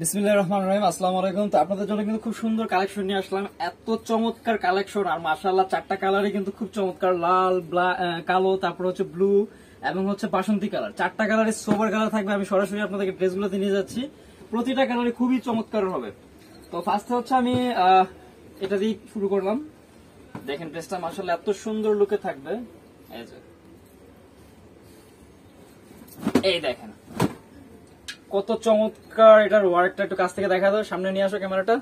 বিসমিল্লাহির রহমানির রহিম। আসসালামু আলাইকুম। তো আপনাদের জন্য কিন্তু খুব সুন্দর কালেকশন নিয়ে আসলাম। এত চমৎকার কালেকশন, আর মাশাআল্লাহ চারটা কালারই কিন্তু খুব চমৎকার, লাল, কালো, তারপর হচ্ছে ব্লু এবং হচ্ছে বাসন্তী কালার। চারটা কালারের সোবার কালার থাকবে। আমি সরাসরি আপনাদেরকে ড্রেসগুলোতে নিয়ে যাচ্ছি। প্রতিটা কালারই খুবই চমৎকার হবে। তো ফার্স্টে হচ্ছে আমি এটা দিয়ে শুরু করলাম। দেখেন ড্রেসটা মাশাআল্লাহ এত সুন্দর লুকে থাকবে। এই দেখেন কত চমৎকার এটার ওয়ার্কটা, একটু কাছ থেকে দেখা দাও, সামনে নিয়ে আসো ক্যামেরাটা।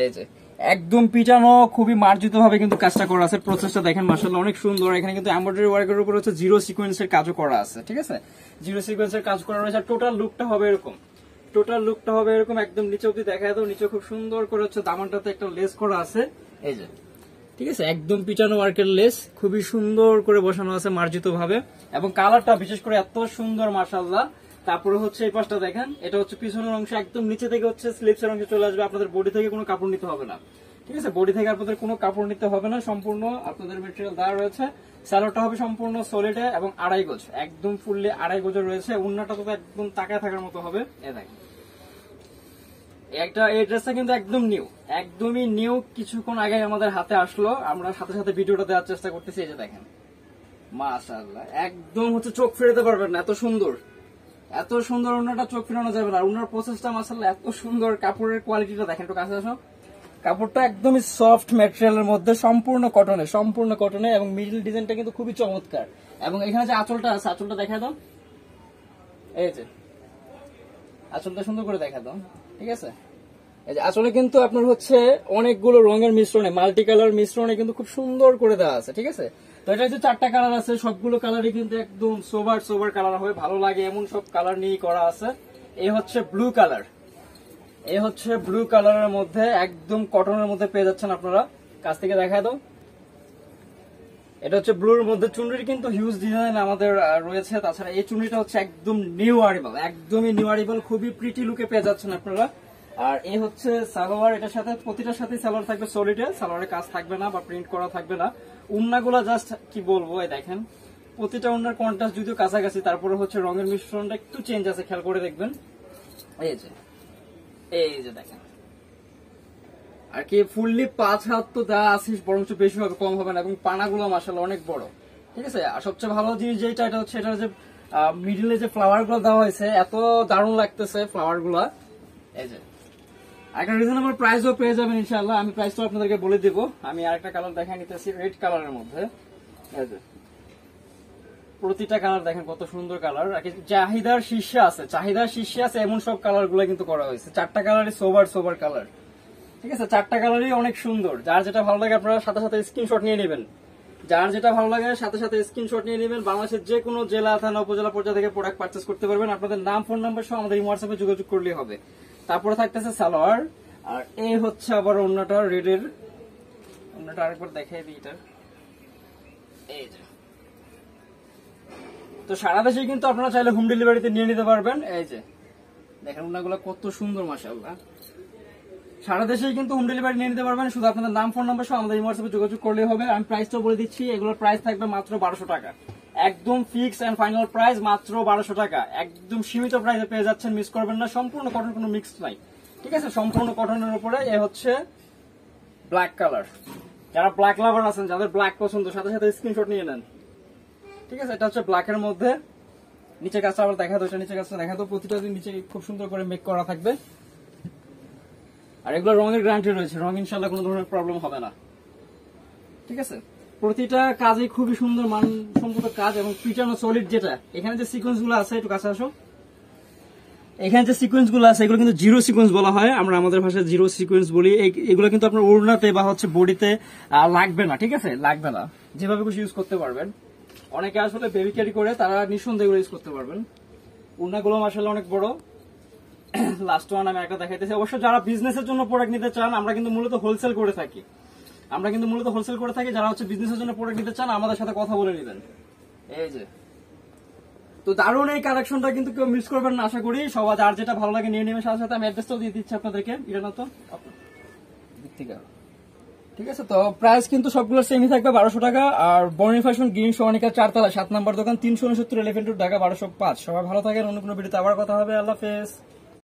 এই যে একদম পিটানো, খুবই মার্জিত ভাবে কিন্তু কাজটা করা আছে। প্রসেসটা দেখেন মাশাআল্লাহ অনেক সুন্দর। এখানে কিন্তু এমব্রয়ডারি ওয়ার্কের উপর হচ্ছে জিরো সিকোয়েন্সের কাজও করা আছে, ঠিক আছে, জিরো সিকোয়েন্সের কাজ করা রয়েছে। টোটাল লুকটা হবে এরকম, একদম নিচে অব্দি দেখা দাও। নিচে খুব সুন্দর করে হচ্ছে দামানটাতে একটা লেস করা আছে, এই যে, ঠিক আছে, একদম পিটানো ওয়ার্কের লেস, খুবই সুন্দর করে বসানো আছে মার্জিত ভাবে। এবং কালারটা বিশেষ করে এত সুন্দর মাশাআল্লাহ। তারপরে হচ্ছে এই পাশটা দেখেন, এটা হচ্ছে পিছনের অংশ, একদম নিচে থেকে হচ্ছে স্লিপস এর অংশ চলে আসবে। আপনাদের বডি থেকে কোনো কাপড় নিতে হবে না, ঠিক আছে, বডি থেকে আপনাদের কোনো কাপড় নিতে হবে না, সম্পূর্ণ আপনাদের মেটেরিয়াল দেওয়া রয়েছে। স্যালোটা হবে সম্পূর্ণ সলিডে এবং 2.5 গজ, একদম ফুললি 2.5 গজের রয়েছে। উন্নাটা তো একদম তাকায় থাকার মতো হবে। এ দেখেন এই ড্রেসটা কিন্তু একদমই নিউ, কিছুক্ষণ আগে আমাদের হাতে আসলো। আমরা সাথে সাথে ভিডিওটা দেওয়ার চেষ্টা করতেছি। এই যে দেখেন মাশাআল্লাহ, একদম হচ্ছে চোখ ফেরাতে পারবেন না, এত সুন্দর ওনাটা চোখ ফেরানো যাবে না। ওনার প্রসেসটা মাশাআল্লাহ এত সুন্দর। কাপড়ের কোয়ালিটিটা দেখেন, একটু কাছে আসো। কাপড়টা একদমই সফট ম্যাটেরিয়ালের মধ্যে, সম্পূর্ণ কটনে এবং মিডল ডিজাইনটা কিন্তু খুবই চমৎকার। এবং এখানে যে আঁচলটা আছে, আঁচলটা দেখা দাও। এই যে আঁচলটা সুন্দর করে দেখা দাও, ঠিক আছে। এই যে আঁচলে কিন্তু আপনার হচ্ছে অনেকগুলো রঙের মিশ্রণে, মাল্টি কালার মিশ্রণে কিন্তু খুব সুন্দর করে দেওয়া আছে, ঠিক আছে। তো এটা যে চারটা কালার আছে, সবগুলো কালারই কিন্তু একদম সোবার কালার হবে, ভালো লাগে এমন সব কালার নিয়ে করা আছে। এই হচ্ছে ব্লু কালারের মধ্যে, একদম কটনের মধ্যে পেয়ে যাচ্ছেন আপনারা। কাছ থেকে দেখা দাও। এটা হচ্ছে ব্লুর মধ্যে। চুনরির কিন্তু হিউজ ডিজাইন আমাদের রয়েছে। তাছাড়া এই চুনরিটা হচ্ছে একদম একদমই নিউ আরিভাল, খুবই প্রিটি লুকে পেয়ে যাচ্ছেন আপনারা। আর এই হচ্ছে সালোয়ার, এটার সাথে প্রতিটার সাথে সালোয়ার থাকবে সলিডে, সালোয়ারের কাজ থাকবে না বা প্রিন্ট করা থাকবে না। উন্নাগুলা জাস্ট কি বলবো, এই দেখেন প্রতিটা উন্নার কন্ট্রাস্ট যদিও কাছাকাছি, তারপরে হচ্ছে রঙের মিশ্রণটা একটু চেঞ্জ আছে, খেয়াল করে দেখবেন। এই যে দেখেন, আর কি ফুললি 5 হাত তো দেওয়া আছে, বরঞ্চ বেশি হবে, কম হবে না। এবং পানাগুলো মাশাআল্লাহ অনেক বড়, ঠিক আছে। আর সবচেয়ে ভালো জিনিস যেটা, এটা হচ্ছে এটা যে মিডলে যে ফ্লাওয়ার গুলো দেওয়া হয়েছে, এত দারুণ লাগতেছে ফ্লাওয়ার গুলা। এই যে একটা রিজনেবল প্রাইসও পেয়ে যাবেন ইনশাআল্লাহ। আমি প্রাইসটা আপনাদেরকে বলে দিব। আমি আরেকটা কালার দেখাই নিতেছি, রেড কালারের মধ্যে। এই যে প্রতিটা কালার দেখেন কত সুন্দর কালার। চাহিদার শীর্ষে আছে এমন সব কালার গুলো কিন্তু করা হয়েছে। চারটা কালারই সোবার কালার, ঠিক আছে। চারটা কালারই অনেক সুন্দর। যার যেটা ভালো লাগে আপনারা সাথে সাথে স্ক্রিনশট নিয়ে নেবেন। বাংলাদেশের যে কোনো জেলা, থানা, উপজেলা পর্যায়ে থেকে প্রোডাক্ট পারচেস করতে পারবেন। আপনাদের নাম, ফোন নাম্বার সহ আমাদের হোয়াটসঅ্যাপে যোগাযোগ করলেই হবে। তারপরে থাকতেছে সালোয়ার, আর এই হচ্ছে আবার ওন্নাটা, রেডের ওন্নাটা আরেকবার দেখাই দিই। এটা এই যে, তো সারা দেশে কিন্তু আপনারা চাইলে হোম ডেলিভারিতে নিয়ে নিতে পারবেন। এই যে দেখেন ওন্নাগুলো কত সুন্দর মাশাআল্লাহ। সারা দেশেই কিন্তু হোম ডেলিভারি নিয়ে নিতে পারবেন। শুধু আপনাদের নাম, ফোন নাম্বার সহ আমাদের হোয়াটসঅ্যাপে যোগাযোগ করলেই হবে। আমি প্রাইসটাও বলে দিচ্ছি, এগুলোর প্রাইস থাকবে মাত্র 1200 টাকা। একদম ফিক্সড এন্ড ফাইনাল প্রাইস মাত্র 1200 টাকা। একদম সীমিত প্রাইসে পেয়ে যাচ্ছেন, মিস করবেন না। সম্পূর্ণ কটন, কোনো মিক্স নাই, ঠিক আছে, সম্পূর্ণ কটনের উপরে। এ হচ্ছে ব্ল্যাক কালার। যারা ব্ল্যাক লাভার আছেন, যাদের ব্ল্যাক পছন্দ, সাথে সাথে স্ক্রিনশট নিয়ে নেন, ঠিক আছে। এটা হচ্ছে ব্ল্যাকের মধ্যে। নিচে কাজটা আবার দেখা দাও, নিচে কাজটা দেখা দাও। প্রতিটা নিচে খুব সুন্দর করে মেক করা থাকবে। আর এগুলো রঙের গ্যারান্টি রয়েছে, রং ইনশাআল্লাহ কোনো ধরনের প্রবলেম হবে না, ঠিক আছে। প্রতিটা কাজই খুবই সুন্দর মানসম্মত কাজ এবং পিটানো সলিড। যেটা এখানে যে সিকোয়েন্স গুলো আছে, একটু কাছে আসো। এখানে যে সিকোয়েন্স গুলো আছে, এগুলো কিন্তু জিরো সিকোয়েন্স বলা হয়, আমরা আমাদের ভাষায় জিরো সিকোয়েন্স বলি। এগুলো কিন্তু আপনার ওড়নাতে বা হচ্ছে বডিতে লাগবে না, ঠিক আছে, লাগবে না, যেভাবে খুশি ইউজ করতে পারবেন। অনেকে আসলে বেবি ক্যারি করে, তারা নিঃসন্দেহে এগুলো ইউজ করতে পারবেন। ওড়নাগুলো মাশাআল্লাহ অনেক বড়। লাস্ট ওয়ান আমি একটা দেখাইতেছি। অবশ্য যারা বিজনেসের জন্য প্রোডাক্ট নিতে চান, আমরা কিন্তু মূলত হোলসেল করে থাকি। যারা হচ্ছে বিজনেসের জন্য প্রোডাক্ট নিতে চান, আমাদের সাথে কথা বলে নেবেন। এই যে, তো দারুণ এই কালেকশনটা কিন্তু কেউ মিস করবেন না, আশা করি। সবাই যার যেটা ভালো লাগে নিয়ে নেবেন। সাথে সাথে আমি অ্যাড্রেসটাও দিয়ে দিচ্ছি আপনাদেরকে, এটা না তো দিক থেকে, ঠিক আছে। তো প্রাইস কিন্তু সবগুলো সেমই থাকবে, 1200 টাকা। আর বর্ণি ফ্যাশন, গ্রিন সোয়ানিকা 4 তলা 7 নম্বর দোকান, 369 এলিফ্যান্ট রোড, ঢাকা 1205। সবাই ভালো থাকেন। অন্য কোনো ভিডিওতে আবার কথা হবে। আল্লাহ হাফেজ।